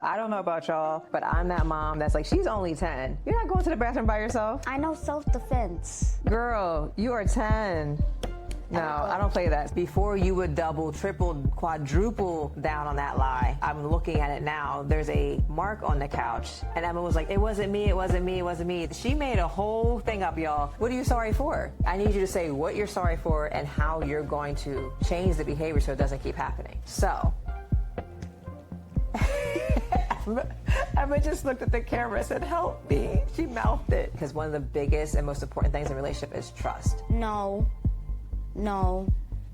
I don't know about y'all, but I'm that mom that's like, she's only 10. You're not going to the bathroom by yourself. I know self-defense. Girl, you are 10. No, I don't play that. Before you would double, triple, quadruple down on that lie, I'm looking at it now. There's a mark on the couch. And Emma was like, it wasn't me, it wasn't me, it wasn't me. She made a whole thing up, y'all. What are you sorry for? I need you to say what you're sorry for and how you're going to change the behavior so it doesn't keep happening. So, Emma just looked at the camera and said, help me. She mouthed it. Because one of the biggest and most important things in a relationship is trust. No.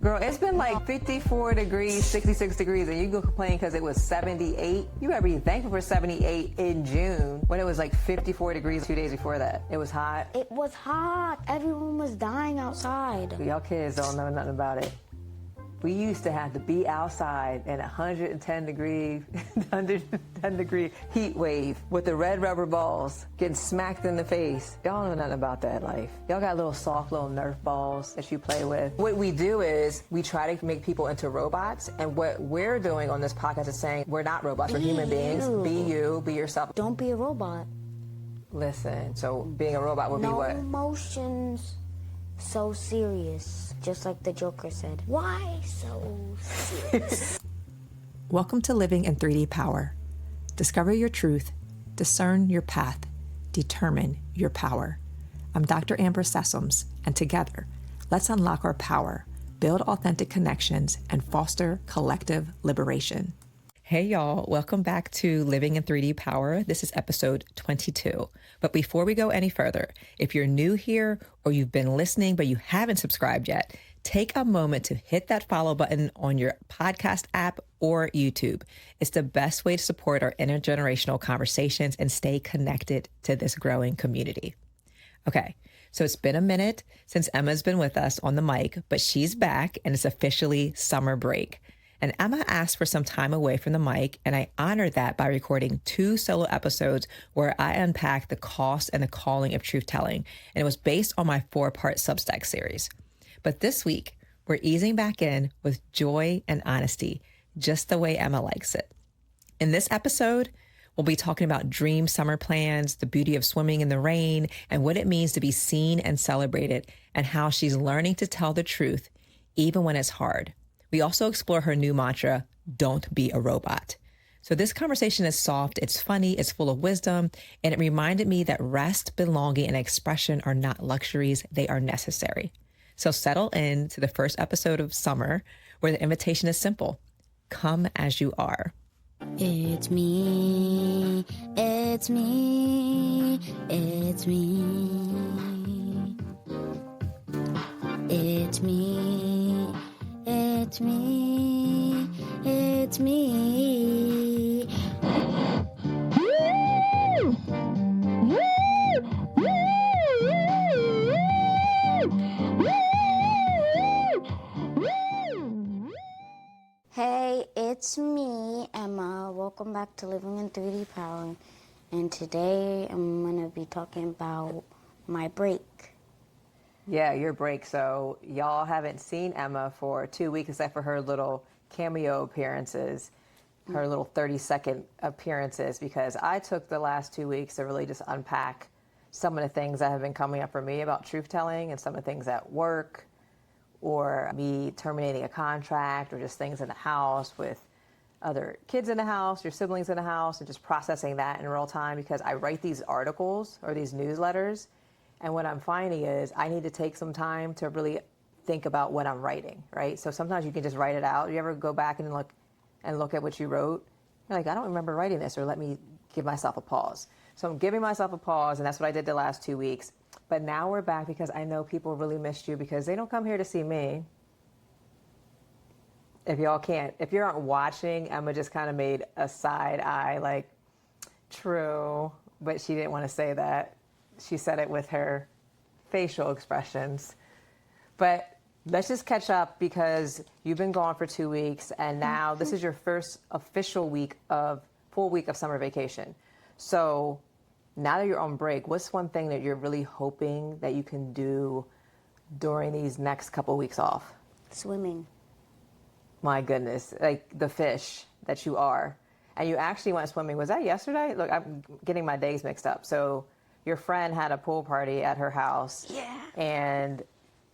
Girl, it's been like 54 degrees, 66 degrees, and you go complain because it was 78. You better be thankful for 78 in June when it was like 54 degrees 2 days before that. It was hot. It was hot. Everyone was dying outside. Y'all kids don't know nothing about it. We used to have to be outside in 110 degree heat wave with the red rubber balls getting smacked in the face. Y'all don't know nothing about that life. Y'all got little soft little Nerf balls that you play with. What we do is we try to make people into robots, and what we're doing on this podcast is saying we're not robots, we're human beings. Be you, be yourself. Don't be a robot. Listen, so being a robot would be what? No emotions. So serious, just like the Joker said. Why so serious? Welcome to Living in 3D Power. Discover your truth, discern your path, determine your power. I'm Dr. Amber Sessoms, and together, let's unlock our power, build authentic connections, and foster collective liberation. Hey y'all, welcome back to Living in 3D Power. This is episode 22. But before we go any further, if you're new here or you've been listening but you haven't subscribed yet, take a moment to hit that follow button on your podcast app or YouTube. It's the best way to support our intergenerational conversations and stay connected to this growing community. Okay, so it's been a minute since Emma's been with us on the mic, but she's back and it's officially summer break. And Emma asked for some time away from the mic, and I honored that by recording 2 solo episodes where I unpacked the cost and the calling of truth telling, and it was based on my 4-part Substack series. But this week, we're easing back in with joy and honesty, just the way Emma likes it. In this episode, we'll be talking about dream summer plans, the beauty of swimming in the rain, and what it means to be seen and celebrated, and how she's learning to tell the truth even when it's hard. We also explore her new mantra, don't be a robot. So this conversation is soft, it's funny, it's full of wisdom, and it reminded me that rest, belonging, and expression are not luxuries, they are necessary. So settle in to the first episode of summer, where the invitation is simple. Come as you are. It's me, it's me, it's me. It's me. It's me, it's me. Hey, it's me, Emma. Welcome back to Living in 3D Power. And today I'm going to be talking about my break. Yeah, your break. So y'all haven't seen Emma for 2 weeks except for her little cameo appearances, her little 30-second appearances, because I took the last 2 weeks to really just unpack some of the things that have been coming up for me about truth telling and some of the things at work or me terminating a contract or just things in the house with other kids in the house, your siblings in the house, and just processing that in real time because I write these articles or these newsletters. And what I'm finding is I need to take some time to really think about what I'm writing, right? So sometimes you can just write it out. You ever go back and look at what you wrote? You're like, I don't remember writing this, or let me give myself a pause. So I'm giving myself a pause, and that's what I did the last 2 weeks. But now we're back because I know people really missed you because they don't come here to see me. If you aren't watching, Emma just kind of made a side eye, like, true, but she didn't want to say that. She said it with her facial expressions. But let's just catch up because you've been gone for 2 weeks and now this is your first official full week of summer vacation. So now that you're on break, what's one thing that you're really hoping that you can do during these next couple weeks off? Swimming. My goodness, like the fish that you are. and you actually went swimming. Was that yesterday? Look, I'm getting my days mixed up. So your friend had a pool party at her house. Yeah. And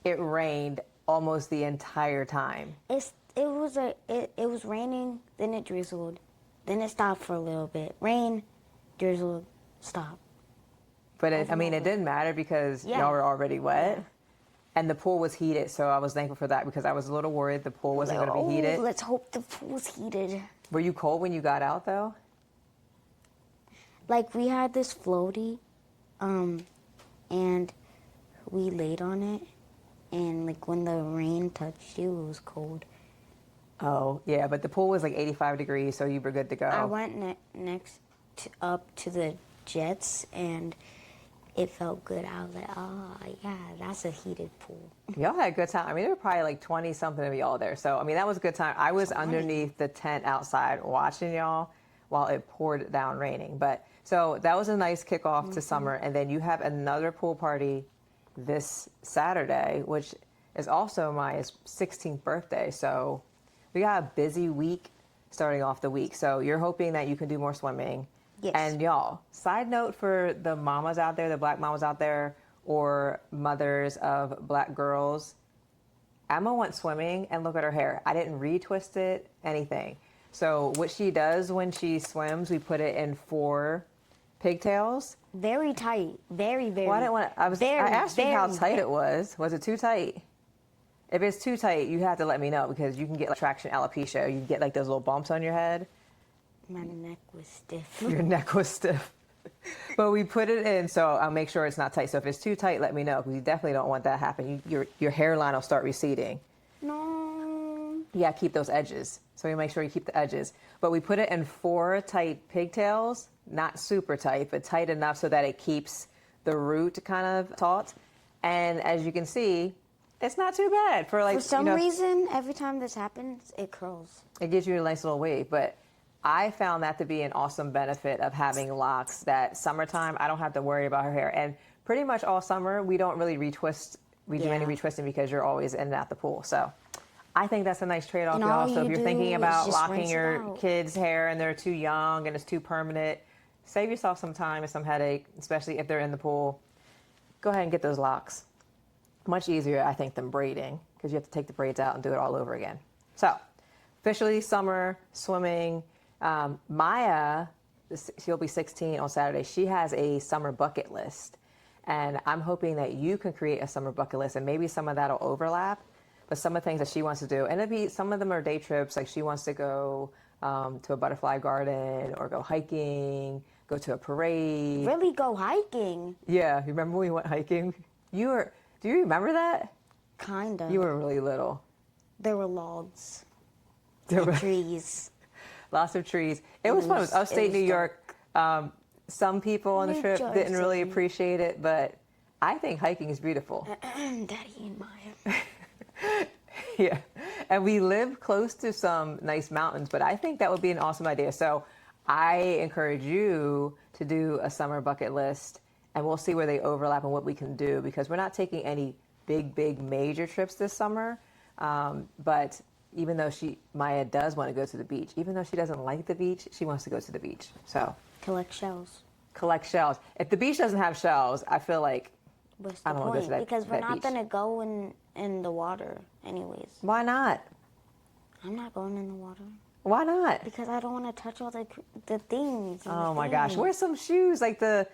it rained almost the entire time. It was raining, then it drizzled, then it stopped for a little bit. Rain, drizzled, stop. But it didn't matter because Yeah. y'all were already wet. Yeah. And the pool was heated, so I was thankful for that because I was a little worried the pool wasn't going to be heated. Let's hope the pool's heated. Were you cold when you got out, though? Like, we had this floaty, and we laid on it, and, like, when the rain touched you, it was cold. Oh, yeah, but the pool was like 85 degrees, so you were good to go. I went up to the jets, and it felt good. I was like, oh, yeah, that's a heated pool. Y'all had a good time. I mean, there were probably like 20-something of y'all there. So, I mean, that was a good time. I was underneath the tent outside watching y'all while it poured down raining. But so that was a nice kickoff to summer. And then you have another pool party this Saturday, which is also my 16th birthday. So we got a busy week starting off the week. So you're hoping that you can do more swimming. Yes. And y'all, side note for the mamas out there, the black mamas out there, or mothers of black girls, Emma went swimming and look at her hair. I didn't retwist it, anything. So what she does when she swims, we put it in 4 pigtails. Very tight. Very, very. Well, I didn't want to, I asked you how tight it was. Was it too tight? If it's too tight, you have to let me know because you can get like traction alopecia. You get like those little bumps on your head. My neck was stiff. Your neck was stiff. But we put it in, so I'll make sure it's not tight. So if it's too tight, let me know, because you definitely don't want that to happen. Your hairline will start receding. No. Yeah, keep those edges. So you make sure you keep the edges. But we put it in 4 tight pigtails, not super tight, but tight enough so that it keeps the root kind of taut. And as you can see, it's not too bad for like. For some reason, every time this happens, it curls. It gives you a nice little wave, but I found that to be an awesome benefit of having locks, that summertime, I don't have to worry about her hair. And pretty much all summer, we don't really retwist. We do any retwisting because you're always in and out the pool. So I think that's a nice trade-off, y'all. So if you're thinking about locking your kids' hair and they're too young and it's too permanent, save yourself some time and some headache, especially if they're in the pool. Go ahead and get those locks. Much easier, I think, than braiding, because you have to take the braids out and do it all over again. So officially summer, swimming. Maya, she'll be 16 on Saturday. She has a summer bucket list. And I'm hoping that you can create a summer bucket list, and maybe some of that will overlap. But some of the things that she wants to do, and some of them are day trips. Like she wants to go to a butterfly garden, or go hiking, go to a parade. Really go hiking? Yeah, you remember when we went hiking? Do you remember that? Kind of. You were really little. There were logs. There were trees. Lots of trees. It was fun. It was upstate New York. Some people on the trip didn't really appreciate it, but I think hiking is beautiful. Daddy and Maya. Yeah. And we live close to some nice mountains, but I think that would be an awesome idea. So I encourage you to do a summer bucket list, and we'll see where they overlap and what we can do, because we're not taking any big major trips this summer. But even though Maya does want to go to the beach, even though she doesn't like the beach, she wants to go to the beach. So collect shells. If the beach doesn't have shells, I feel like What's I the don't want to go point? to that Because we're that not beach. gonna go in the water anyways. Why not? I'm not going in the water Why not? because I don't want to touch all the things. Oh my gosh, wear some shoes, like the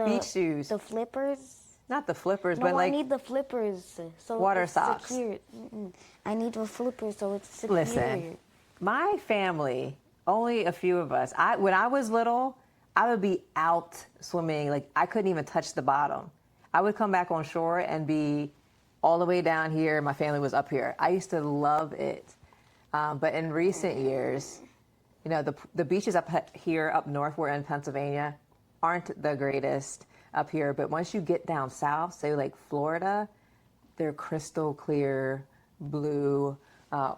beach shoes. The flippers. Not the flippers, No, but like I need the flippers. So water it's socks. Secure. I need the flippers so it's secure. Listen, my family, only a few of us. When I was little, I would be out swimming. Like I couldn't even touch the bottom. I would come back on shore and be all the way down here. My family was up here. I used to love it. But in recent years, the beaches up here, up north, we're in Pennsylvania, aren't the greatest up here. But once you get down south, say like Florida, they're crystal clear blue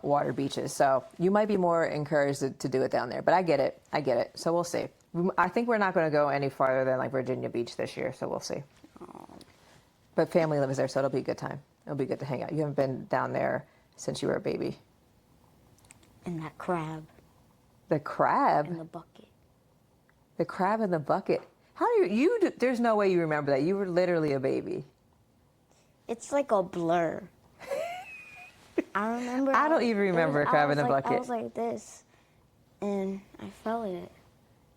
water beaches. So you might be more encouraged to do it down there. But I get it. So we'll see. I think we're not going to go any farther than like Virginia Beach this year. So we'll see. But family lives there, so it'll be a good time. It'll be good to hang out. You haven't been down there since you were a baby. And that crab. The crab? in the bucket. The crab in the bucket. How do there's no way you remember that. You were literally a baby. It's like a blur. I remember. I don't even remember a crab in the bucket. I was like this, and I felt it.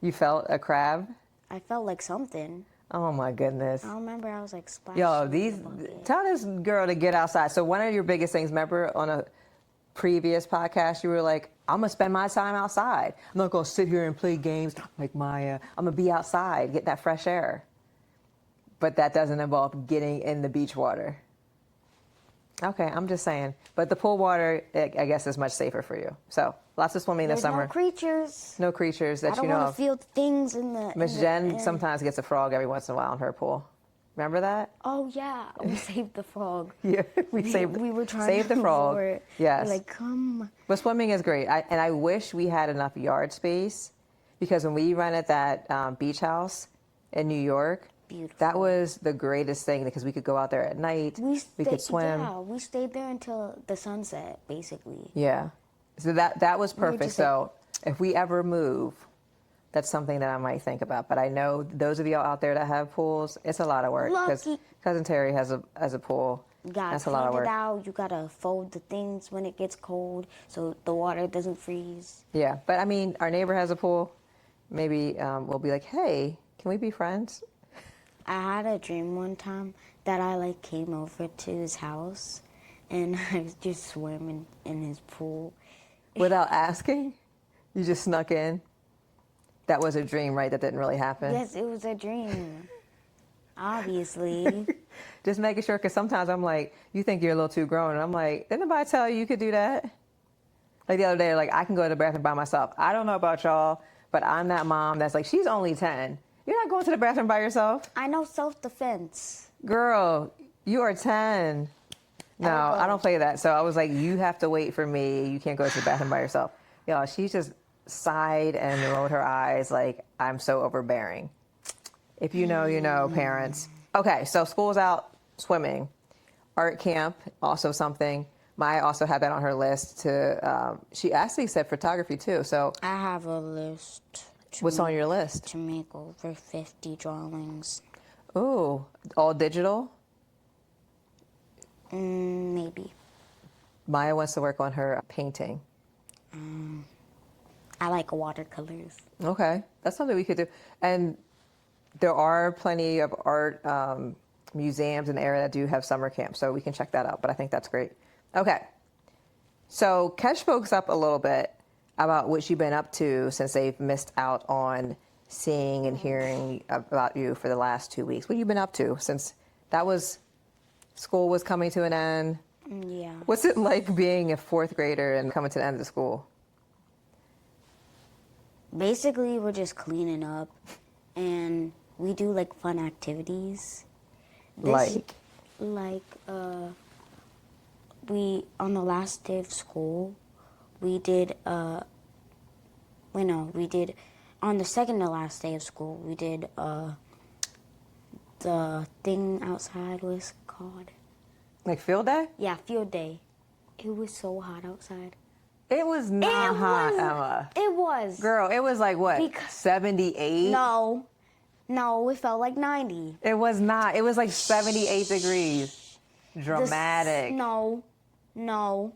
You felt a crab? I felt like something. Oh my goodness. I remember I was like splashing. Yo, in the bucket. tell this girl to get outside. So one of your biggest things, remember on a previous podcast, you were like, I'm gonna spend my time outside. I'm not gonna sit here and play games like Maya. I'm gonna be outside, get that fresh air. But that doesn't involve getting in the beach water. Okay, I'm just saying. But the pool water, I guess, is much safer for you. So lots of swimming this There's summer. no creatures. No creatures that I don't you know want to of. feel things in the. Miss Jen sometimes gets a frog every once in a while in her pool. Remember that? Oh yeah, we saved the frog. Yeah, we were trying saved to the frog. lure it. Yes. We're like, come. But swimming is great. And I wish we had enough yard space, because when we rented that beach house in New York, Beautiful. that was the greatest thing, because we could go out there at night. We could swim. Yeah, we stayed there until the sunset, basically. Yeah. So that was were perfect. just So if we ever move, that's something that I might think about. But I know those of y'all out there that have pools, it's a lot of work. Because Lucky. Cousin Terry has a pool. You gotta That's a lot of clean work. it out. You gotta fold the things when it gets cold so the water doesn't freeze. Yeah. But I mean, our neighbor has a pool. Maybe we'll be like, hey, can we be friends? I had a dream one time that I like came over to his house and I was just swimming in his pool. Without asking? You just snuck in? That was a dream, right? That didn't really happen? Yes, it was a dream. Obviously. Just making sure, because sometimes I'm like, you think you're a little too grown. And I'm like, didn't nobody tell you could do that? Like the other day, like, I can go to the bathroom by myself. I don't know about y'all, but I'm that mom that's like, she's only 10. You're not going to the bathroom by yourself? I know self-defense. Girl, you are 10. No, I don't play that. So I was like, you have to wait for me. You can't go to the bathroom by yourself. Y'all, she just sighed and rolled her eyes like, I'm so overbearing. If you know, you know, parents. Okay, so school's out, swimming. Art camp, also something. Maya also had that on her list she actually said photography too. So I have a list. What's on your list? To make over 50 drawings. Ooh, all digital? Maybe. Maya wants to work on her painting. I like watercolors. Okay, that's something we could do. And there are plenty of art museums in the area that do have summer camps, so we can check that out. But I think that's great. Okay, so catch folks up a little bit about what you've been up to since they've missed out on seeing and hearing about you for the last 2 weeks. What have you been up to since school was coming to an end? Yeah. What's it like being a fourth grader and coming to the end of the school? Basically, we're just cleaning up, and we do like fun activities. Like we on the last day of school, we did on the second to last day of school, we did the thing outside was called. Like field day? Yeah, field day. It was so hot outside. It was not hot, Emma. It was. Girl, it was like what? 78? No, it felt like 90. It was not. It was like 78 degrees. Dramatic. No. Girl,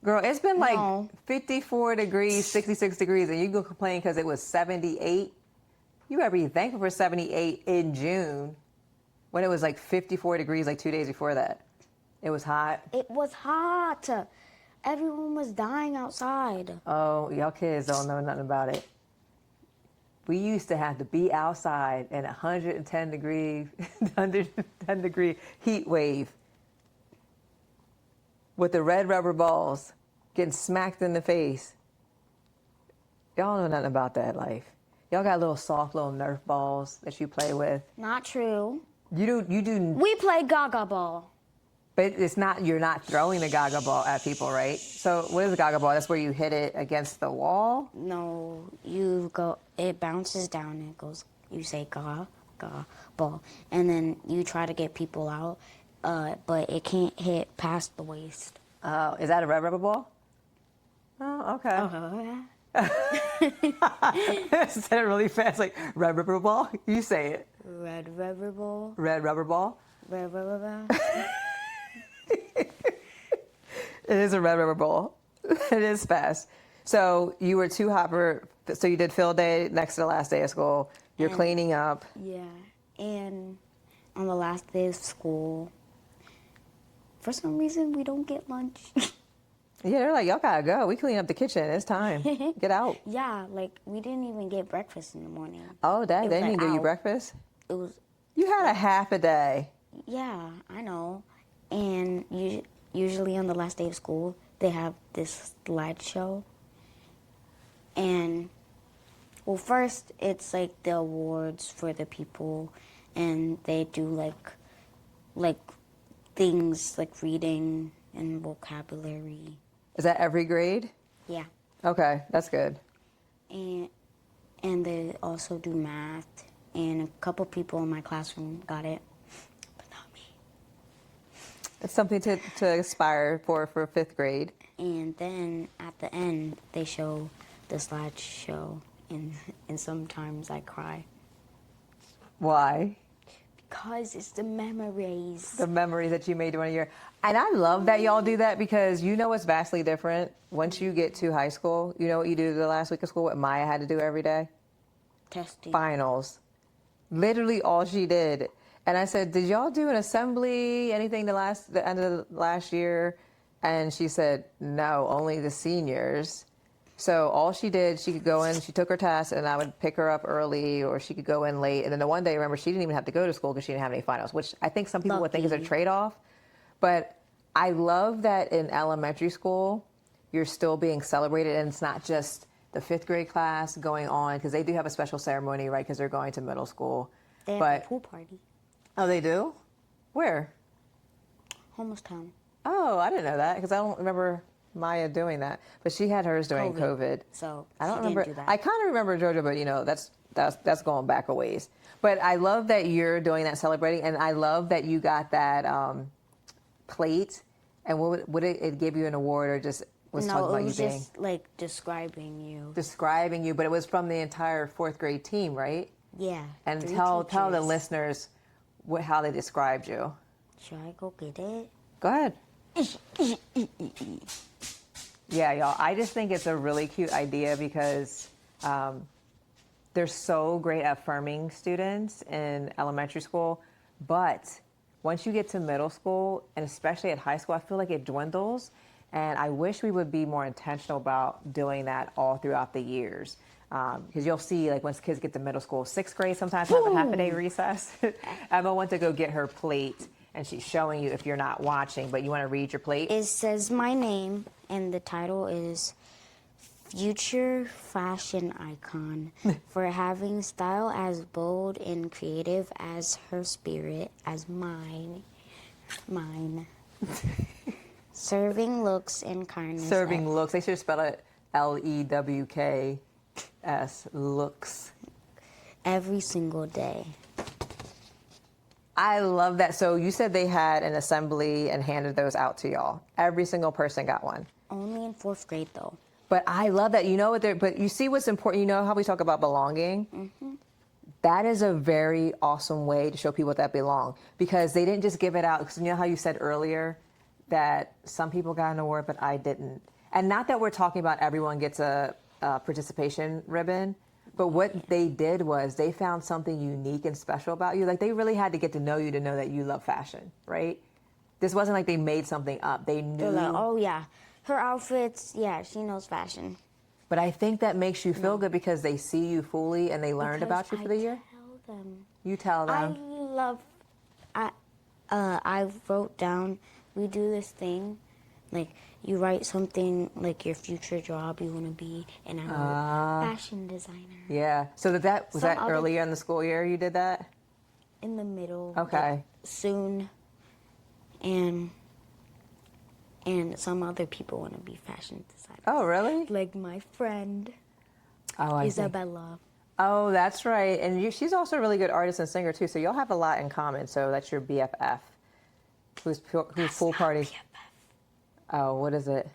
it's been like No. 54 degrees, 66 degrees, and you go complain because it was 78? You gotta be thankful for 78 in June when it was like 54 degrees like 2 days before that. It was hot. It was hot. Everyone was dying outside. Oh, y'all kids don't know nothing about it. We used to have to be outside in 110 degree heat wave with the red rubber balls getting smacked in the face. Y'all know nothing about that life. Y'all got little soft little Nerf balls that you play with. Not true. You do, We played Gaga Ball. but it's not, you're not throwing the Gaga ball at people, right? So what is a Gaga ball? That's where you hit it against the wall? No, it bounces down and it goes, you say Gaga Ball. And then you try to get people out, but it can't hit past the waist. Oh, is that a red rubber ball? Oh, okay. Oh, Said it really fast, like red rubber ball. You say it. red rubber ball. Red rubber ball. Red rubber ball. It is a red rubber ball. It is fast. So you were too hot for. So you did field day next to the last day of school. You're And- cleaning up. Yeah. And on the last day of school, for some reason, we don't get lunch. Yeah, they're like, y'all gotta go. We clean up the kitchen. It's time. Get out. Yeah, like we didn't even get breakfast in the morning. Oh, Dad, It they was didn't like, give you ow. breakfast. It was, You had a half a day. yeah, I know. And usually on the last day of school, they have this slideshow. And, well, first it's like the awards for the people, and they do like things like reading and vocabulary. Is that every grade? Yeah. Okay, that's good. And they also do math, and a couple people in my classroom got it, but not me. It's something to aspire for fifth grade. And then at the end, they show the slideshow, and sometimes I cry. Why? Because it's the memories. The memories that you made during a year. And I love that y'all do that because you know it's vastly different. Once you get to high school, you know what you do the last week of school, what Maya had to do every day? Testing. Finals. Literally all she did. And I said, did y'all do an assembly, anything the end of the last year? And she said, no, only the seniors. So all she did, she could go in, she took her test, and I would pick her up early, or she could go in late. And then the one day, remember, she didn't even have to go to school because she didn't have any finals, which I think some people would think is a Lucky. trade-off. But I love that in elementary school, you're still being celebrated, and it's not just the fifth grade class going on, because they do have a special ceremony, right, because they're going to middle school. They have But a pool party. oh, they do? Where? Homeless town. Oh, I didn't know that because I don't remember Maya doing that. But she had hers during COVID. So I don't she remember. didn't do that. I kind of remember JoJo, but you know that's going back a ways. But I love that you're doing that, celebrating, and I love that you got that plate. And would it give you an award or just was talking No, about it was you being just like describing you. describing you? But it was from the entire fourth grade team, right? Yeah. And 3 tell the teachers. listeners how they described you. Should I go get it? Go ahead. Yeah, y'all. I just think it's a really cute idea because they're so great at affirming students in elementary school. But once you get to middle school, and especially at high school, I feel like it dwindles. And I wish we would be more intentional about doing that all throughout the years. Because you'll see, like, once kids get to middle school, sixth grade sometimes have a half a day recess. Emma went to go get her plate, and she's showing you if you're not watching, but you want to read your plate? It says my name, and the title is Future Fashion Icon for having style as bold and creative as her spirit, as mine. Serving looks and kindness. Serving looks. They should spell it LEWKS, looks. every single day. I love that. So you said they had an assembly and handed those out to y'all. Every single person got one. Only in 4th grade, though. But I love that. You know what? But you see what's important. You know how we talk about belonging? Mm-hmm. That is a very awesome way to show people that belong, because they didn't just give it out. Because you know how you said earlier that some people got an award, but I didn't. And not that we're talking about everyone gets a participation ribbon, but what they did was they found something unique and special about you. Like, they really had to get to know you to know that you love fashion, right? This wasn't like they made something up. They knew. They're like, oh, yeah. Her outfits, yeah, she knows fashion. But I think that makes you feel good because they see you fully and they learned about you for the year. Tell them. You tell them. I wrote down, we do this thing, like you write something like your future job you want to be, and I wrote fashion designer. Yeah. So was that other- earlier in the school year you did that? In the middle. Okay. like, soon. And some other people want to be fashion designers. Oh, really? Like my friend, Oh, I see. Isabella. Oh, that's right. And she's also a really good artist and singer too. So y'all have a lot in common. So that's your BFF. Who's pool party? BFF. Oh, what is it?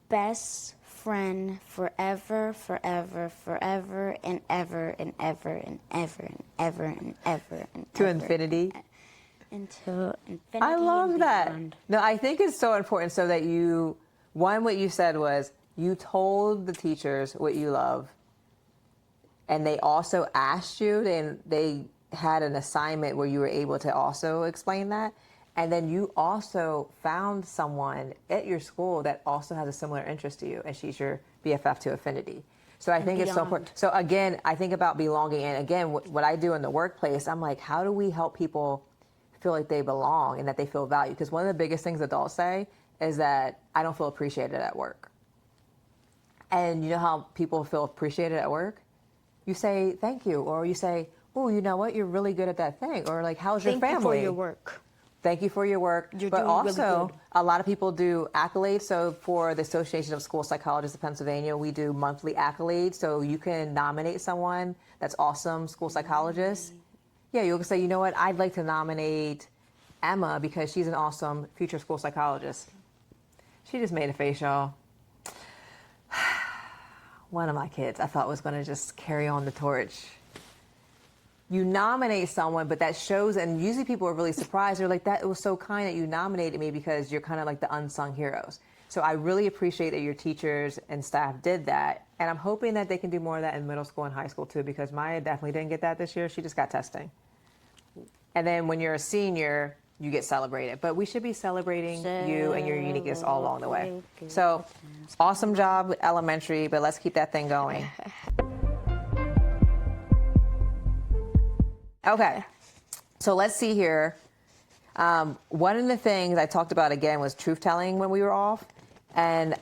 Best friend forever, forever, forever, and ever, and ever, and ever, and ever, and ever, and To ever, infinity? Until infinity. I love and that. beyond. No, I think it's so important so that what you said was you told the teachers what you love, and they also asked you, and they had an assignment where you were able to also explain that. And then you also found someone at your school that also has a similar interest to you, and she's your BFF to affinity. So I think it's so important. So again, I think about belonging. And again, what I do in the workplace, I'm like, how do we help people feel like they belong and that they feel valued? Because one of the biggest things adults say is that I don't feel appreciated at work. And you know how people feel appreciated at work? You say, thank you. Or you say, oh, you know what? You're really good at that thing. Or like, how's your family? Thank you for your work. Thank you for your work. You're but doing also, really good. a lot of people do accolades. So for the Association of School Psychologists of Pennsylvania, we do monthly accolades. So you can nominate someone that's awesome school psychologist. Yeah, you'll say, you know what? I'd like to nominate Emma because she's an awesome future school psychologist. She just made a face, y'all. One of my kids I thought was going to just carry on the torch. You nominate someone, but that shows, and usually people are really surprised. They're like, that it was so kind that you nominated me because you're kind of like the unsung heroes. So I really appreciate that your teachers and staff did that. And I'm hoping that they can do more of that in middle school and high school too, because Maya definitely didn't get that this year. She just got testing. And then when you're a senior, you get celebrated. But we should be celebrating you and your uniqueness all along the way. So awesome job, elementary, but let's keep that thing going. Okay, so let's see here. One of the things I talked about again was truth telling when we were off. And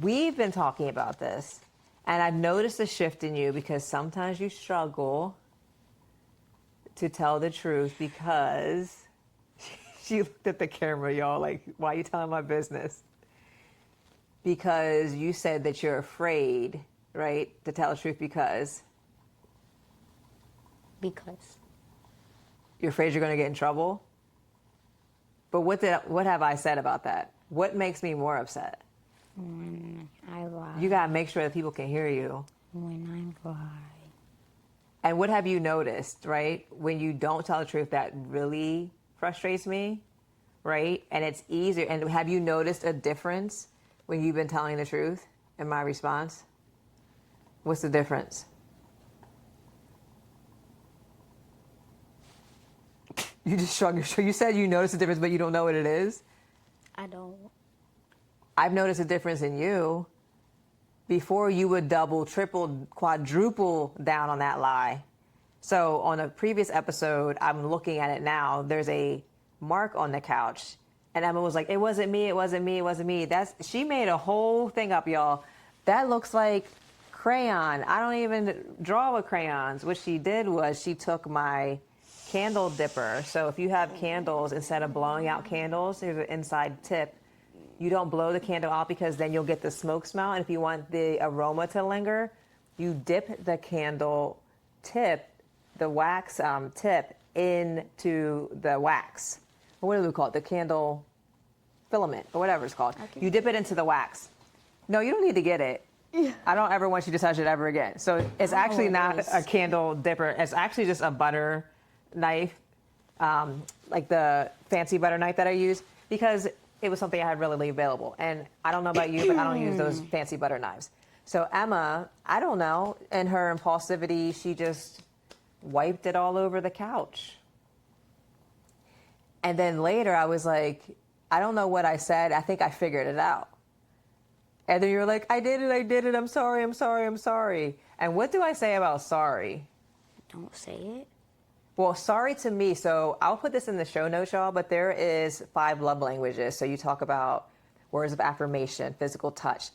we've been talking about this. And I've noticed a shift in you because sometimes you struggle to tell the truth because she looked at the camera, y'all, like, why are you telling my business? Because you said that you're afraid, right, to tell the truth because you're afraid you're going to get in trouble. But what have I said about that? What makes me more upset? When I lie. You got to make sure that people can hear you. When I lie. And what have you noticed, right? When you don't tell the truth, that really frustrates me, right? And it's easier. And have you noticed a difference when you've been telling the truth in my response? What's the difference? You just shrug your shoulders. You said you noticed the difference, but you don't know what it is? I don't. I've noticed a difference in you. Before, you would double, triple, quadruple down on that lie. So on a previous episode, I'm looking at it now, there's a mark on the couch. And Emma was like, it wasn't me, it wasn't me, it wasn't me. She made a whole thing up, y'all. That looks like crayon. I don't even draw with crayons. What she did was she took my candle dipper. So if you have candles, instead of blowing out candles, there's an inside tip. You don't blow the candle out because then you'll get the smoke smell. And if you want the aroma to linger, you dip the candle tip, the wax tip, into the wax. Or what do we call it? The candle filament, or whatever it's called. Okay. You dip it into the wax. No, you don't need to get it. Yeah. I don't ever want you to touch it ever again. So it's actually not a candle dipper. It's actually just a butter knife, like the fancy butter knife that I use, because it was something I had readily available. And I don't know about you, but I don't use those fancy butter knives. So Emma, I don't know, in her impulsivity, she just wiped it all over the couch. And then later I was like, I don't know what I said. I think I figured it out. And then you're like, I did it. I'm sorry. And what do I say about sorry? Don't say it. Well, sorry to me. So I'll put this in the show notes, y'all, but there is 5 love languages. So you talk about words of affirmation, physical touch,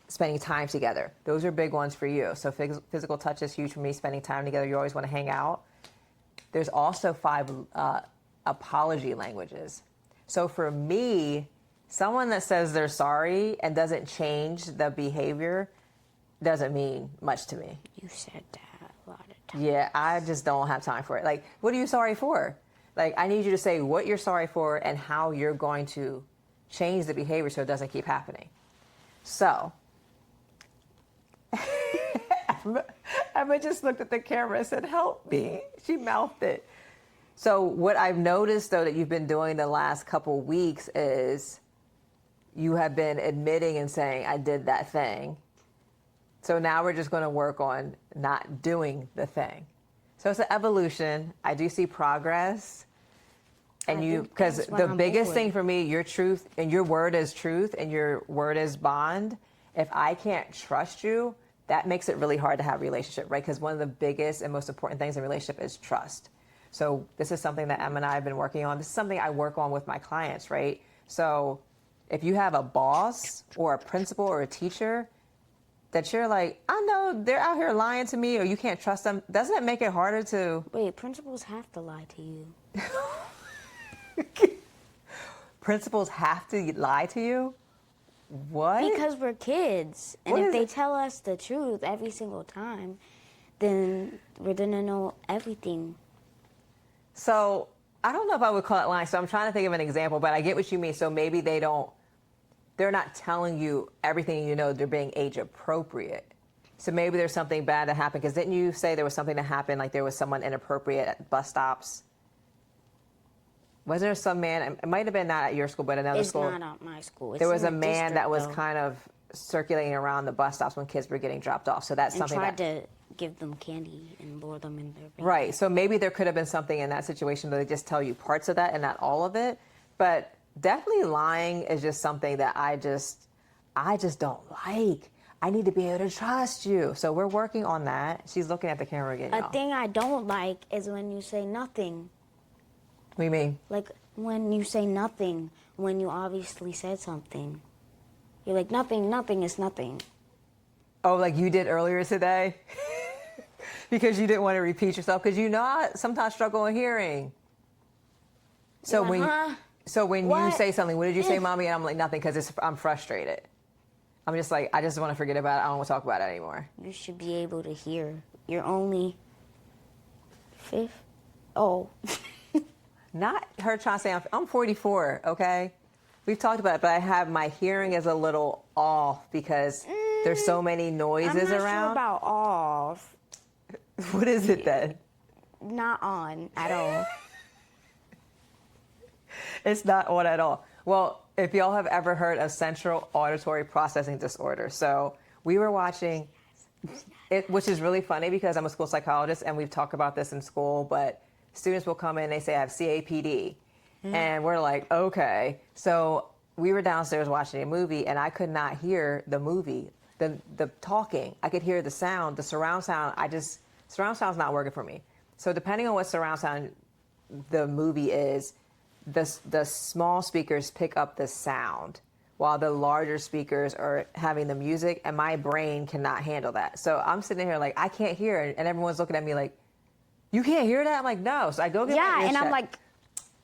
spending time together. Those are big ones for you. So physical touch is huge for me, spending time together. You always want to hang out. There's also 5 apology languages. So for me, someone that says they're sorry and doesn't change the behavior doesn't mean much to me. You said that a lot of times. Yeah, I just don't have time for it. Like, what are you sorry for? Like, I need you to say what you're sorry for and how you're going to change the behavior so it doesn't keep happening. So, Emma just looked at the camera and said, help me. She mouthed it. So what I've noticed, though, that you've been doing the last couple weeks is you have been admitting and saying, I did that thing. So now we're just going to work on not doing the thing. So it's an evolution. I do see progress. And because the biggest thing for me, your truth and your word is truth and your word is bond. If I can't trust you, that makes it really hard to have a relationship, right? Because one of the biggest and most important things in a relationship is trust. So this is something that Emma and I have been working on. This is something I work on with my clients, right? So if you have a boss or a principal or a teacher that you're like, I know they're out here lying to me or you can't trust them, doesn't it make it harder to... Wait, principals have to lie to you. Principals have to lie to you? What? Because we're kids. And if they tell us the truth every single time, then we're going to know everything. So I don't know if I would call it lying. So I'm trying to think of an example, but I get what you mean. So maybe they're not telling you everything you know, they're being age appropriate. So maybe there's something bad that happened. Because didn't you say there was something that happened, like there was someone inappropriate at bus stops? Was there some man, it might have been not at your school, but another school. It's not at my school. It's there was in a the man district, that was though, kind of circulating around the bus stops when kids were getting dropped off. So that's and something tried to give them candy and lure them in their bed. Right. So maybe there could have been something in that situation that they just tell you parts of that and not all of it. But definitely lying is just something that I just don't like. I need to be able to trust you. So we're working on that. She's looking at the camera again. A thing I don't like is when you say nothing. What do you mean? Like when you say nothing when you obviously said something. You're like, nothing is nothing. Oh, like you did earlier today? Because you didn't want to repeat yourself, because you know I sometimes struggle in hearing. So You're like, when you What? say something, what did you say, Mommy? And I'm like, nothing, because I'm frustrated. I'm just like, I just want to forget about it. I don't want to talk about it anymore. You should be able to hear. You're only fifth. Oh. Not her trying to say I'm 44, okay? We've talked about it, but I have my hearing is a little off because there's so many noises I'm not around. sure about off. What is it then? Not on at all. It's not on at all. Well, if y'all have ever heard of central auditory processing disorder. So we were watching it, which is really funny because I'm a school psychologist and we've talked about this in school, but students will come in and they say I have CAPD. And we're like, okay. So we were downstairs watching a movie and I could not hear the movie, the talking. I could hear the sound, the surround sound. Surround sound's not working for me. So depending on what surround sound the movie is, the small speakers pick up the sound while the larger speakers are having the music, and my brain cannot handle that. So I'm sitting here like, I can't hear, and everyone's looking at me like, you can't hear that? I'm like, no. So I go get my ears and I'm checked. like,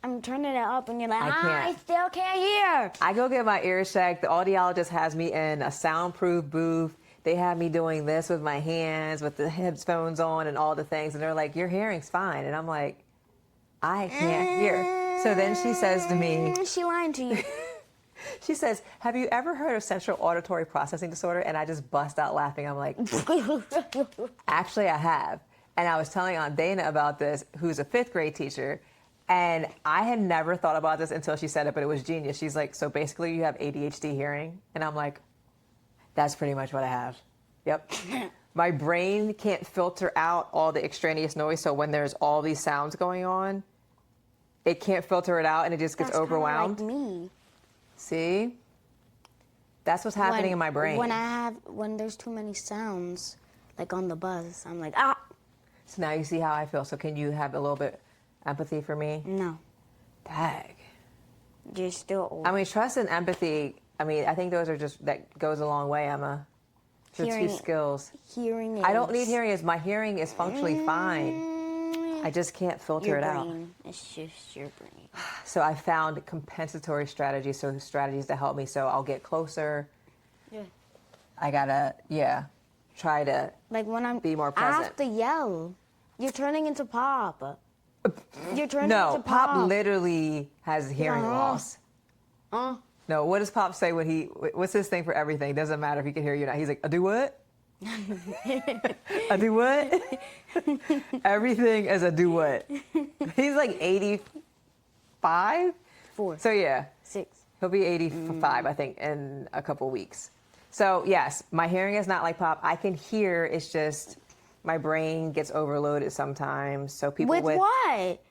I'm turning it up, and you're like, I can't. I still can't hear. I go get my ears checked. The audiologist has me in a soundproof booth. They have me doing this with my hands, with the headphones on and all the things. And they're like, your hearing's fine. And I'm like, I can't hear. So then she says to me, She lying to you. she says, have you ever heard of central auditory processing disorder? And I just bust out laughing. I'm like, actually, I have. And I was telling Aunt Dana about this, who's a 5th grade teacher. And I had never thought about this until she said it, but it was genius. She's like, so basically you have ADHD hearing? And I'm like, that's pretty much what I have. Yep. My brain can't filter out all the extraneous noise. So when there's all these sounds going on, it can't filter it out and it just gets That's overwhelmed. Like me. See? That's what's happening in my brain. When there's too many sounds, like on the bus, I'm like, ah. So now you see how I feel. So can you have a little bit empathy for me? No. Dag. You're still old. I mean, trust and empathy, I think those are that goes a long way, Emma. The two skills. Hearing aids. I don't need hearing aids. My hearing is functionally fine. I just can't filter it out. It's just your brain. So I found compensatory strategies, so strategies to help me. So I'll get closer. Yeah. I gotta, try to Like when I'm be more I present. have to yell. You're turning into Pop. You're turning into No, Pop. Pop literally has hearing loss. No, No, what does Pop say when what's his thing for everything? Doesn't matter if he can hear you or not. He's like, I do what? I do what? Everything is a do what? He's like 85? 4. So yeah. 6. He'll be 85, I think, in a couple weeks. So yes, my hearing is not like Pop. I can hear, it's just my brain gets overloaded sometimes. So people With what?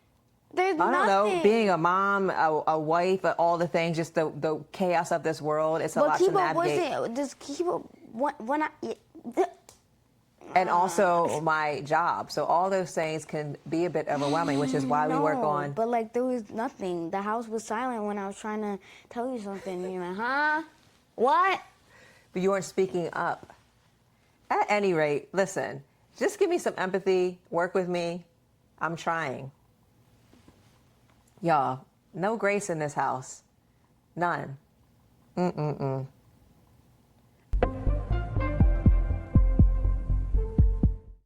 There's I don't know, nothing. being a mom, a wife, all the things, just the chaos of this world. It's a lot to navigate. Just keep up. When I. And also my job. So all those things can be a bit overwhelming, which is why we work on. But like there was nothing. The house was silent when I was trying to tell you something. You're like, huh? What? But you weren't speaking up. At any rate, listen, just give me some empathy, work with me. I'm trying. Y'all, no grace in this house. None.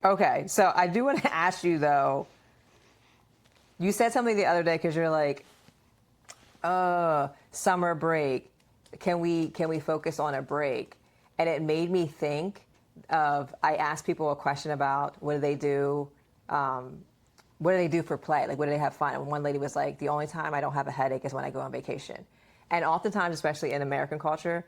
Okay, so I do want to ask you though, you said something the other day because you're like, summer break. Can we focus on a break? And it made me think of, I asked people a question about what do they do for play? Like, what do they have fun? And one lady was like, the only time I don't have a headache is when I go on vacation. And oftentimes, especially in American culture,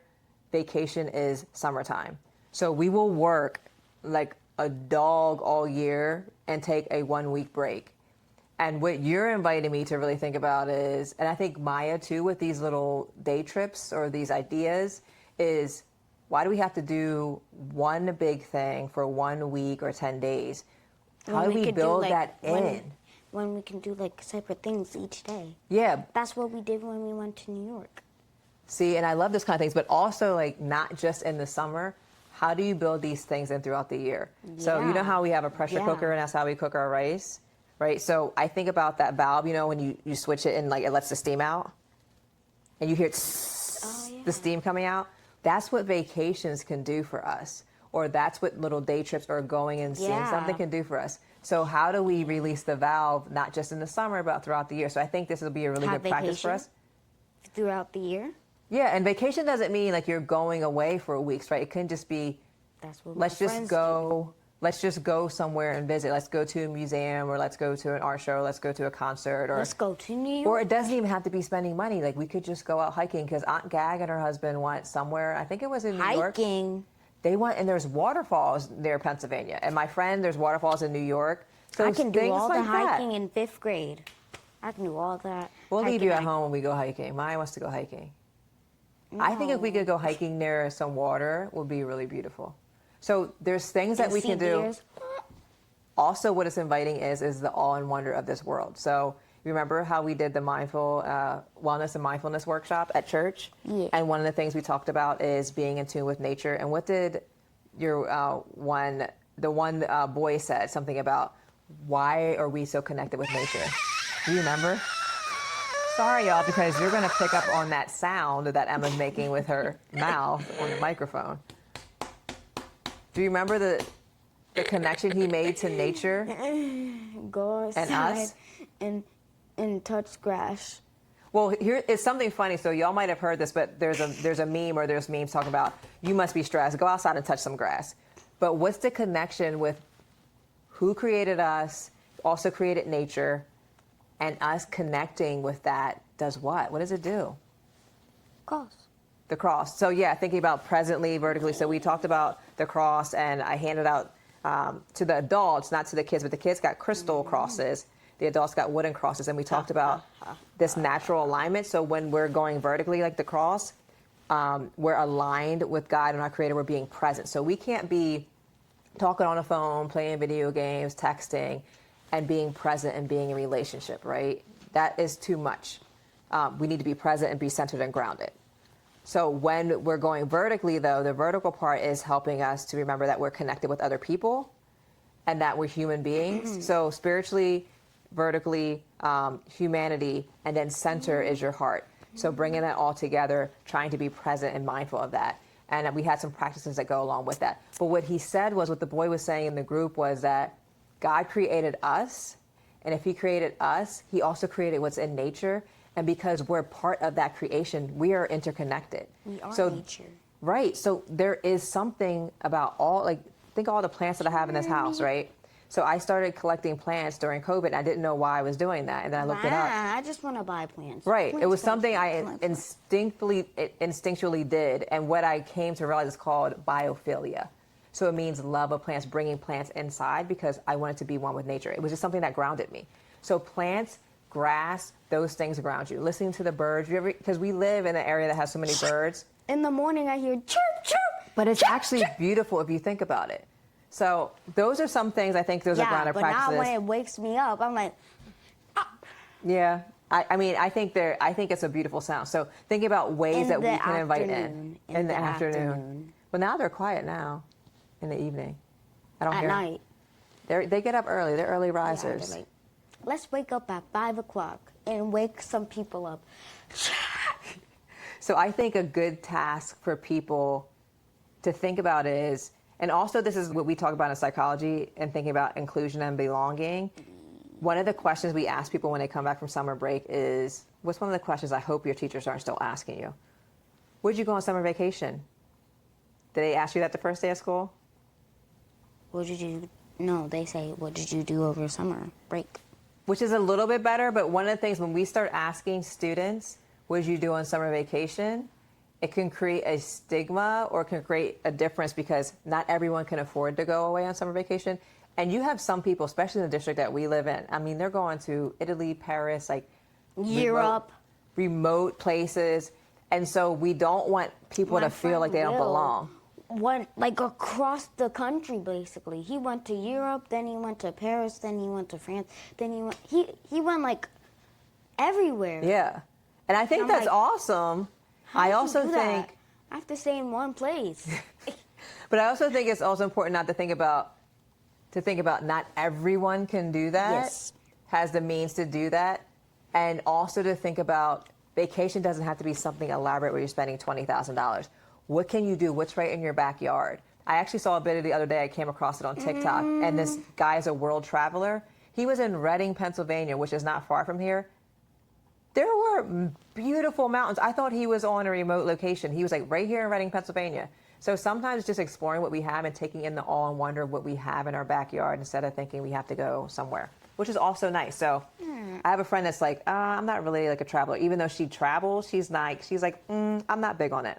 vacation is summertime. So we will work like a dog all year and take a 1 week break. And what you're inviting me to really think about is, and I think Maya too, with these little day trips or these ideas, is why do we have to do one big thing for 1 week or 10 days? How do we build that in? When we can do like separate things each day. Yeah. That's what we did when we went to New York. See, and I love this kind of things, but also like not just in the summer. How do you build these things in throughout the year? Yeah. So you know how we have a pressure cooker and that's how we cook our rice, right? So I think about that valve, you know, when you switch it and like it lets the steam out and you hear the steam coming out. That's what vacations can do for us. Or that's what little day trips or going and seeing something can do for us. So how do we release the valve, not just in the summer, but throughout the year? So I think this will be a really good practice for us. Throughout the year? Yeah, and vacation doesn't mean like you're going away for weeks, right? It can just be, let's just go somewhere and visit. Let's go to a museum, or let's go to an art show, let's go to a concert, or let's go to New York. Or it doesn't even have to be spending money. Like we could just go out hiking because Aunt Gag and her husband went somewhere. I think it was in New York. Hiking. They went, and there's waterfalls near Pennsylvania. And my friend, there's waterfalls in New York. So I can do all like the hiking in 5th grade. I can do all that. We'll leave you at home when we go hiking. Maya wants to go hiking. No. I think if we could go hiking near some water, would be really beautiful. So there's things that we can do. Also, what it's inviting is the awe and wonder of this world. So remember how we did the mindful wellness and mindfulness workshop at church? Yeah. And one of the things we talked about is being in tune with nature. And what did your one boy said something about why are we so connected with nature? Do you remember? Sorry, y'all, because you're going to pick up on that sound that Emma's making with her mouth on the microphone. Do you remember the connection he made to nature? Go outside and us? And touch grass. Well, here is something funny. So y'all might have heard this, but there's a meme or there's memes talking about you must be stressed. Go outside and touch some grass. But what's the connection with who created us, also created nature, and us connecting with that does what? What does it do? Cross. The cross. So yeah, thinking about presently, vertically. So we talked about the cross, and I handed out to the adults, not to the kids, but the kids got crystal crosses. The adults got wooden crosses, and we talked about this natural alignment. So when we're going vertically, like the cross, we're aligned with God and our Creator. We're being present. So we can't be talking on the phone, playing video games, texting, and being present and being in relationship, right? That is too much. We need to be present and be centered and grounded. So when we're going vertically, though, the vertical part is helping us to remember that we're connected with other people and that we're human beings. So spiritually, vertically, humanity, and then center is your heart. So bringing that all together, trying to be present and mindful of that. And we had some practices that go along with that. But what he said was, what the boy was saying in the group was that God created us. And if he created us, he also created what's in nature. And because we're part of that creation, we are interconnected. We are nature. Right. So there is something about think of all the plants that I have in this house, right? So I started collecting plants during COVID. And I didn't know why I was doing that. And then I looked it up. I just want to buy plants. Right. Plants, It was plants, something I plants, plants. instinctually did. And what I came to realize is called biophilia. So it means love of plants, bringing plants inside because I wanted to be one with nature. It was just something that grounded me. So plants, grass, those things ground you. Listening to the birds, because we live in an area that has so many birds. In the morning, I hear chirp, chirp. But it's chirp, actually chirp. beautiful if you think about it. So those are some things I think those are grounded practices. Yeah, but now when it wakes me up, I'm like, yeah. I mean, I think it's a beautiful sound. So thinking about ways that we can invite in the afternoon. Well, now they're quiet now, in the evening. I don't hear. At night. They get up early. They're early Yeah, risers. they're like, let's wake up at 5 o'clock and wake some people up. So I think a good task for people to think about is, and also this is what we talk about in psychology and thinking about inclusion and belonging. One of the questions we ask people when they come back from summer break is, what's one of the questions I hope your teachers aren't still asking you? Where'd you go on summer vacation? Did they ask you that the first day of school? What did you do? No, they say, what did you do over summer break? Which is a little bit better, but one of the things when we start asking students, what did you do on summer vacation? It can create a stigma or can create a difference because not everyone can afford to go away on summer vacation. And you have some people, especially in the district that we live in, I mean, they're going to Italy, Paris, like Europe. Remote places. And so we don't want people to feel like they don't belong. Went like across the country basically. He went to Europe, then he went to Paris, then he went to France, then he went like everywhere. Yeah. And I think I'm that's like, awesome. How I did you also do think that? I have to stay in one place. but I also think it's also important not to think about not everyone can do that. Yes. Has the means to do that. And also to think about vacation doesn't have to be something elaborate where you're spending $20,000. What can you do? What's right in your backyard? I actually saw a bit of the other day. I came across it on TikTok. And this guy is a world traveler. He was in Reading, Pennsylvania, which is not far from here. There were beautiful mountains. I thought he was on a remote location. He was like right here in Reading, Pennsylvania. So sometimes just exploring what we have and taking in the awe and wonder of what we have in our backyard instead of thinking we have to go somewhere, which is also nice. So I have a friend that's like, I'm not really like a traveler. Even though she travels, she's like, I'm not big on it.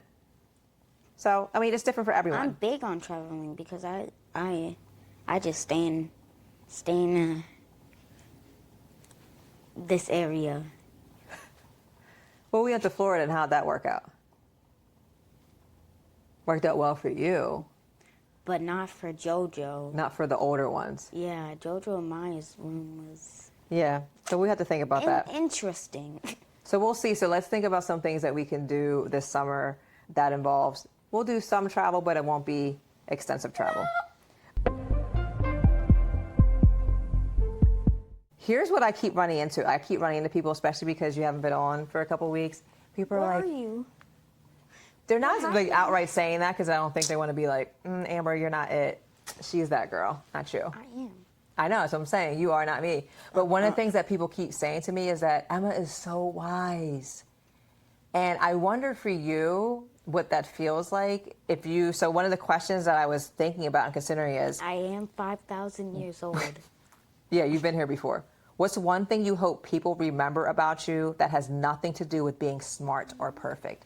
So, I mean, it's different for everyone. I'm big on traveling because I just stay in this area. Well, we went to Florida, and how'd that work out? Worked out well for you. But not for JoJo. Not for the older ones. Yeah, JoJo and Maya's room was Yeah, so we have to think about that. interesting. So we'll see. So let's think about some things that we can do this summer that involves, we'll do some travel, but it won't be extensive travel. Here's what I keep running into. I keep running into people, especially because you haven't been on for a couple weeks. People are Where like, are you? they're not like outright saying that because I don't think they want to be like, Amber, you're not it. She's that girl, not you. I am. I know, that's what I'm saying. You are not me. But one of the things that people keep saying to me is that Emma is so wise. And I wonder for you what that feels like. So one of the questions that I was thinking about and considering is, I am 5,000 years old. yeah, you've been here before. What's one thing you hope people remember about you that has nothing to do with being smart or perfect?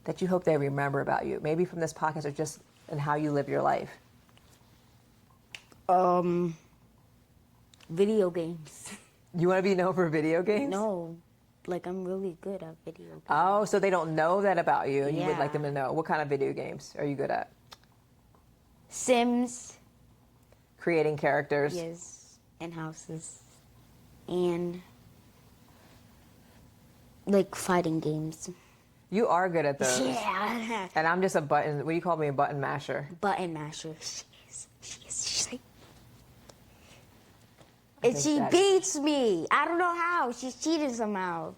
That you hope they remember about you, maybe from this podcast or just in how you live your life. Video games. You want to be known for video games? No, like I'm really good at video games. Oh, so they don't know that about you, and you would like them Yeah. to know. What kind of video games are you good at? Sims. Creating characters? Yes, and houses. And like fighting games. You are good at those. Yeah. And I'm just a button, what do you call me, a button masher? Button masher. She's like, and she beats me. I don't know how. She's cheated somehow.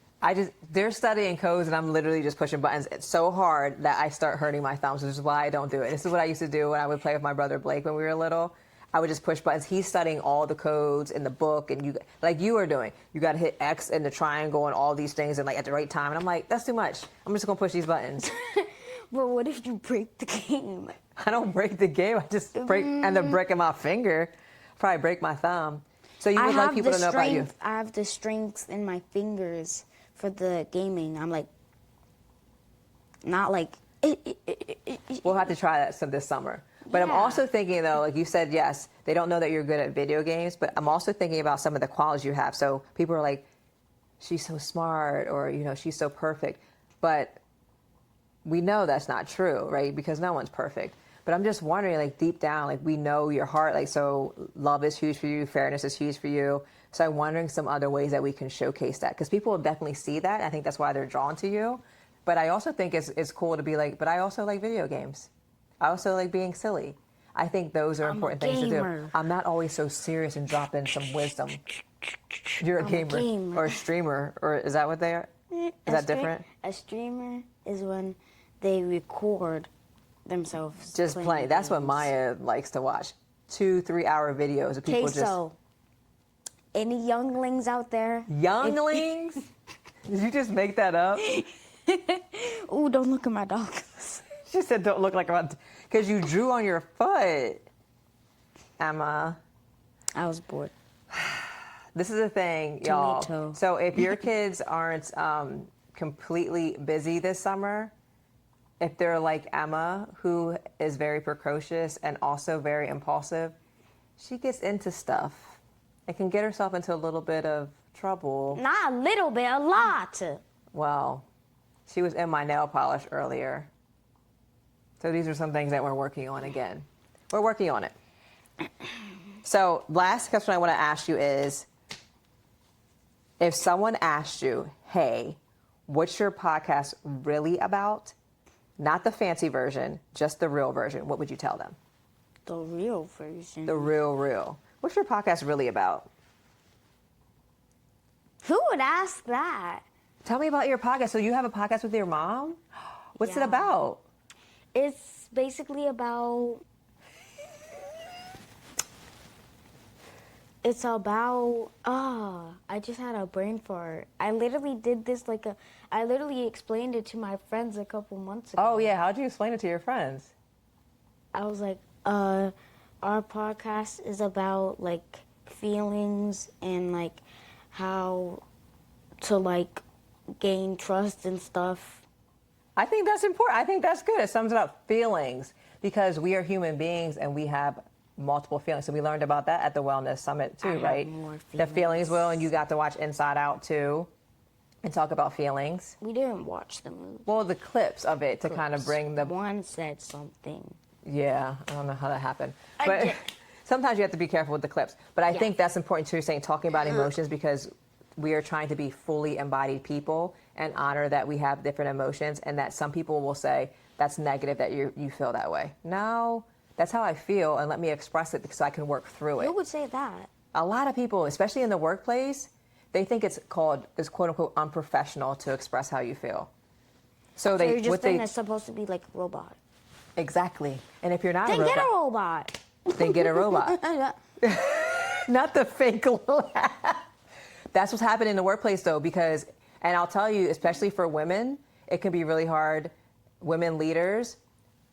They're studying codes and I'm literally just pushing buttons. It's so hard that I start hurting my thumbs, which is why I don't do it. This is what I used to do when I would play with my brother Blake when we were little. I would just push buttons. He's studying all the codes in the book, and you, like you are doing, you got to hit X and the triangle and all these things, and like at the right time. And I'm like, that's too much. I'm just gonna push these buttons. But what if you break the game? I don't break the game. I just end up breaking my finger. Probably break my thumb. So you would like people to know about you. I have the strength in my fingers for the gaming. I'm like, not like. We'll have to try that this summer. But I'm also thinking, though, like you said, yes, they don't know that you're good at video games, but I'm also thinking about some of the qualities you have. So people are like, she's so smart, or, you know, she's so perfect. But we know that's not true, right? Because no one's perfect. But I'm just wondering, like, deep down, like, we know your heart, like, so love is huge for you, fairness is huge for you. So I'm wondering some other ways that we can showcase that. Because people will definitely see that. I think that's why they're drawn to you. But I also think it's cool to be like, but I also like video games. I also like being silly. I think those are important things to do. I'm not always so serious and drop in some wisdom. You're a gamer or a streamer, or is that what they are? Is that different? A streamer is when they record themselves just playing. That's what Maya likes to watch. 2-3 hour videos of people so any younglings out there? Younglings? Did you just make that up? Ooh, don't look at my dog. She said, don't look like a... Because you drew on your foot, Emma. I was bored. This is the thing, y'all. So if your kids aren't completely busy this summer, if they're like Emma, who is very precocious and also very impulsive, she gets into stuff and can get herself into a little bit of trouble. Not a little bit, a lot. Well, she was in my nail polish earlier. So these are some things that we're working on again. We're working on it. So last question I want to ask you is, if someone asked you, hey, what's your podcast really about? Not the fancy version, just the real version. What would you tell them? The real version. The real. What's your podcast really about? Who would ask that? Tell me about your podcast. So you have a podcast with your mom? What's it about? It's basically about... It's about... I just had a brain fart. I literally did this I literally explained it to my friends a couple months ago. Oh, yeah. How'd you explain it to your friends? I was like, our podcast is about, like, feelings and, like, how to, like, gain trust and stuff. I think that's important. I think that's good. It sums it up. Feelings. Because we are human beings and we have multiple feelings. So we learned about that at the Wellness Summit too, right? The feelings wheel, and you got to watch Inside Out too and talk about feelings. We didn't watch the movie. Well, the clips of it to kind of bring the... One said something. Yeah, I don't know how that happened. But sometimes you have to be careful with the clips. But I think that's important too, talking about emotions, because we are trying to be fully embodied people and honor that we have different emotions, and that some people will say, that's negative that you feel that way. No, that's how I feel, and let me express it so I can work through it. Who would say that? A lot of people, especially in the workplace, they think it's quote unquote unprofessional to express how you feel. So you're just saying it's supposed to be like a robot. Exactly. And if you're not then get a robot. Then get a robot. Not the fake laugh. That's what's happening in the workplace, though, because, and I'll tell you, especially for women, it can be really hard. Women leaders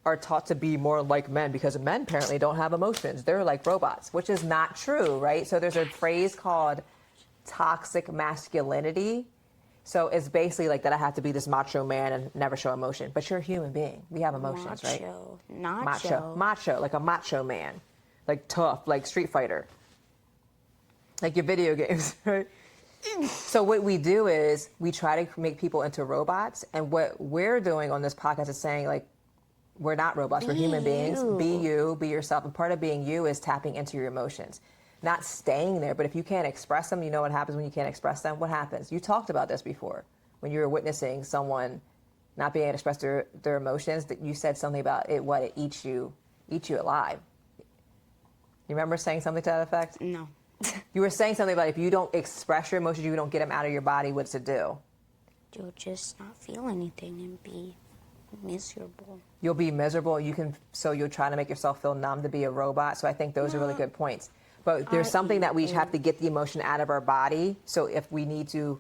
are taught to be more like men because men apparently don't have emotions. They're like robots, which is not true, right? So there's a phrase called toxic masculinity. So it's basically like that I have to be this macho man and never show emotion. But you're a human being. We have emotions, right? Macho, like a macho man. Like tough, like Street Fighter. Like your video games, right? So what we do is we try to make people into robots. And what we're doing on this podcast is saying, like, we're not robots. We're human beings. Be you, be yourself. And part of being you is tapping into your emotions. Not staying there, but if you can't express them, you know what happens when you can't express them? What happens? You talked about this before. When you were witnessing someone not being able to express their emotions, that you said something about it eats you alive. You remember saying something to that effect? No. You were saying something about if you don't express your emotions, you don't get them out of your body, what's it do? You'll just not feel anything and be miserable. You'll be miserable. So you'll try to make yourself feel numb to be a robot. So I think those are really good points. But there's something that we have to get the emotion out of our body. So if we need to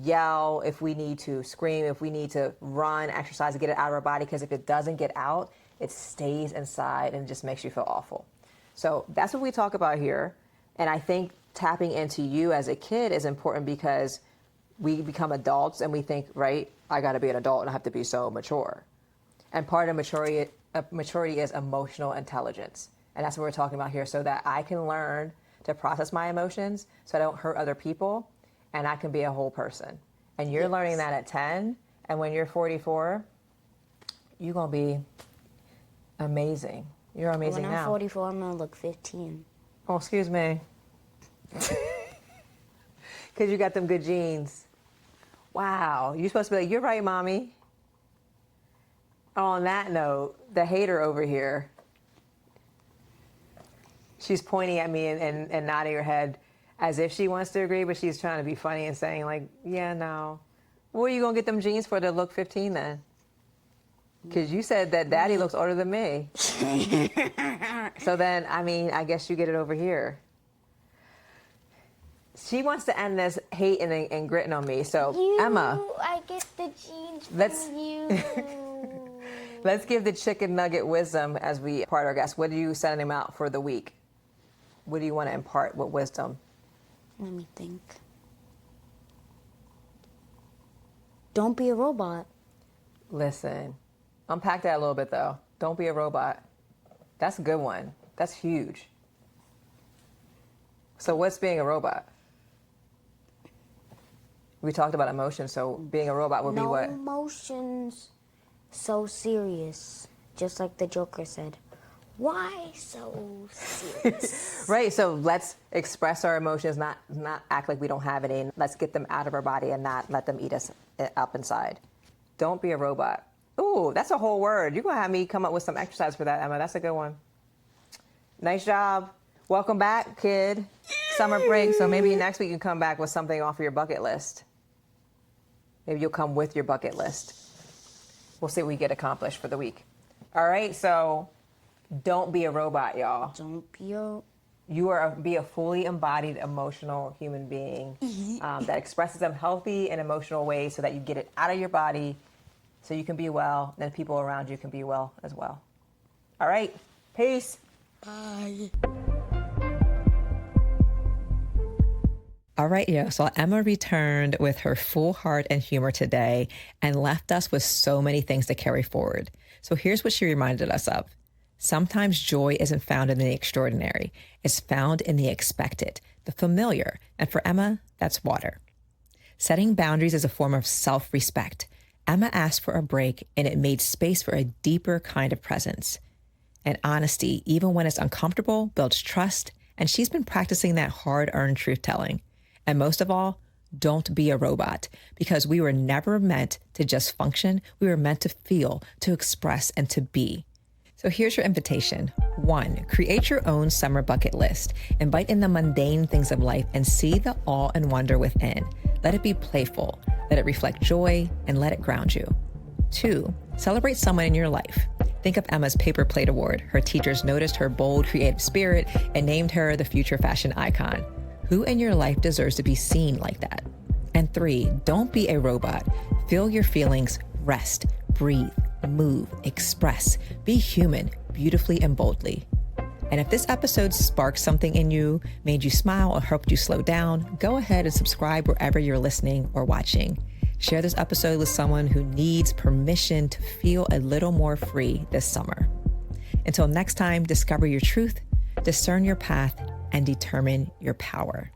yell, if we need to scream, if we need to run, exercise to get it out of our body, because if it doesn't get out, it stays inside and just makes you feel awful. So that's what we talk about here. And I think tapping into you as a kid is important because we become adults and we think, right, I got to be an adult and I have to be so mature. And part of maturity is emotional intelligence. And that's what we're talking about here, so that I can learn to process my emotions so I don't hurt other people and I can be a whole person. And you're learning that at 10. And when you're 44, you're going to be amazing. You're amazing now. When I'm 44, I'm going to look 15. Oh, excuse me. Because you got them good genes. Wow. You're supposed to be like, you're right, Mommy. On that note, the hater over here, she's pointing at me and nodding her head as if she wants to agree, but she's trying to be funny and saying like, yeah, no. Where are you going to get them genes for to look 15 then? Because you said that Daddy looks older than me. So then, I mean, I guess you get it over here. She wants to end this hating and gritting on me. So, Emma. I get the genes from you. Let's give the chicken nugget wisdom as we part our guests. What are you sending them out for the week? What do you want to impart with wisdom? Let me think. Don't be a robot. Listen, unpack that a little bit though. Don't be a robot. That's a good one. That's huge. So what's being a robot? We talked about emotions, so being a robot would be what? No emotions. So serious. Just like the Joker said. Why so serious? Right, so let's express our emotions, not act like we don't have any. Let's get them out of our body and not let them eat us up inside. Don't be a robot. Ooh, that's a whole word. You're going to have me come up with some exercise for that, Emma. That's a good one. Nice job. Welcome back, kid. Summer break, so maybe next week you can come back with something off of your bucket list. Maybe you'll come with your bucket list. We'll see what we get accomplished for the week. All right, so don't be a robot, y'all. Don't be a... Be a fully embodied emotional human being that expresses them healthy and emotional ways so that you get it out of your body so you can be well, and people around you can be well as well. All right, peace. Bye. All right, yo. So Emma returned with her full heart and humor today and left us with so many things to carry forward. So here's what she reminded us of. Sometimes joy isn't found in the extraordinary. It's found in the expected, the familiar. And for Emma, that's water. Setting boundaries is a form of self-respect. Emma asked for a break, and it made space for a deeper kind of presence. And honesty, even when it's uncomfortable, builds trust. And she's been practicing that hard-earned truth-telling. And most of all, don't be a robot, because we were never meant to just function. We were meant to feel, to express, and to be. So here's your invitation. 1, create your own summer bucket list. Invite in the mundane things of life and see the awe and wonder within. Let it be playful, let it reflect joy, and let it ground you. 2, celebrate someone in your life. Think of Emma's Paper Plate Award. Her teachers noticed her bold, creative spirit and named her the future fashion icon. Who in your life deserves to be seen like that? And 3, don't be a robot. Feel your feelings, rest, breathe, move, express, be human, beautifully and boldly. And if this episode sparked something in you, made you smile, or helped you slow down, go ahead and subscribe wherever you're listening or watching. Share this episode with someone who needs permission to feel a little more free this summer. Until next time, discover your truth, discern your path, and determine your power.